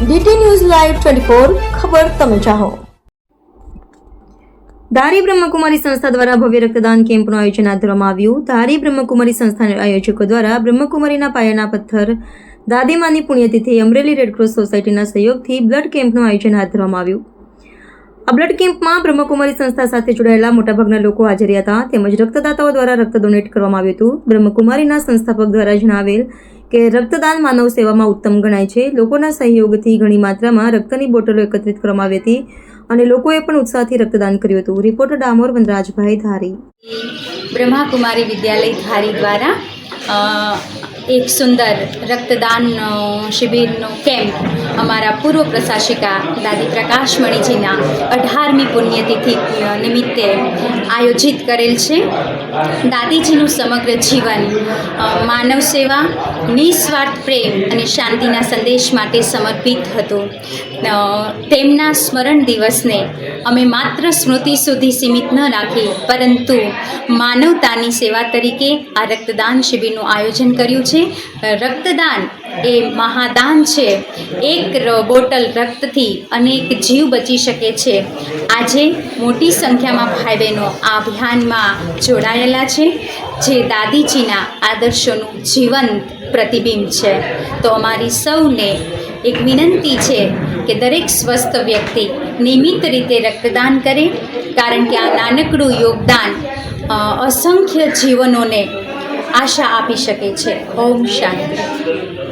DT news live 24 ખબર તમે ચાહો। ધારી બ્રહ્મકુમારી સંસ્થા દ્વારા ભવ્ય રક્તદાન કેમ્પનું આયોજન હાથ ધરવામાં આવ્યું। ધારી બ્રહ્મકુમારી સંસ્થાના આયોજકો દ્વારા બ્રહ્મકુમારીના પાયાના પથ્થર દાદીમાની પુણ્યતિથિ અમરેલી રેડક્રોસ સોસાયટીના સહયોગથી બ્લડ કેમ્પનું આયોજન હાથ ધરવામાં આવ્યું। આ બ્લડ કેમ્પમાં બ્રહ્મકુમારી સંસ્થા સાથે જોડાયેલા મોટાભાગના લોકો હાજર હતા તેમજ રક્તદાતાઓ દ્વારા રક્ત ડોનેટ કરવામાં આવ્યું હતું। બ્રહ્મકુમારીના સંસ્થાપક દ્વારા જણાવેલ કે રક્તદાન માનવ સેવામાં ઉત્તમ ગણાય છે। લોકોના સહયોગથી ઘણી માત્રામાં રક્તની બોટલો એકત્રિત કરવામાં આવી હતી અને લોકોએ પણ ઉત્સાહથી રક્તદાન કર્યું હતું। રિપોર્ટર ડામોર વનરાજભાઈ ધારી। બ્રહ્માકુમારી વિદ્યાલય ધારી દ્વારા એક સુંદર રક્તદાન શિબિરનો કેમ્પ અમારા પૂર્વ પ્રશાસિકા દાદી પ્રકાશમણીજીના 18મી પુણ્યતિથિ નિમિત્તે આયોજિત કરેલ છે। દાદીજીનું સમગ્ર જીવન માનવ સેવા, નિસ્વાર્થ પ્રેમ અને શાંતિના સંદેશ માટે સમર્પિત હતું। તેમના સ્મરણ દિવસને અમે માત્ર સ્મૃતિ સુધી સીમિત ન રાખી પરંતુ માનવતાની સેવા તરીકે આ રક્તદાન શિબિરનું આયોજન કર્યું છે। રક્તદાન એ મહાદાન છે। એક બોટલ રક્તથી અનેક જીવ બચી શકે છે। આજે મોટી સંખ્યામાં ભાઈ બહેનો આ અભિયાનમાં જોડાયેલા છે જે દાદીજીના આદર્શોનું જીવંત પ્રતિબિંબ છે। તો અમારી સૌને એક વિનંતી છે કે દરેક સ્વસ્થ વ્યક્તિ નિયમિત રીતે રક્તદાન કરે કારણ કે આ નાનકડું યોગદાન અસંખ્ય જીવનોને આશા આપી શકે છે। ઓમ શાંતિ।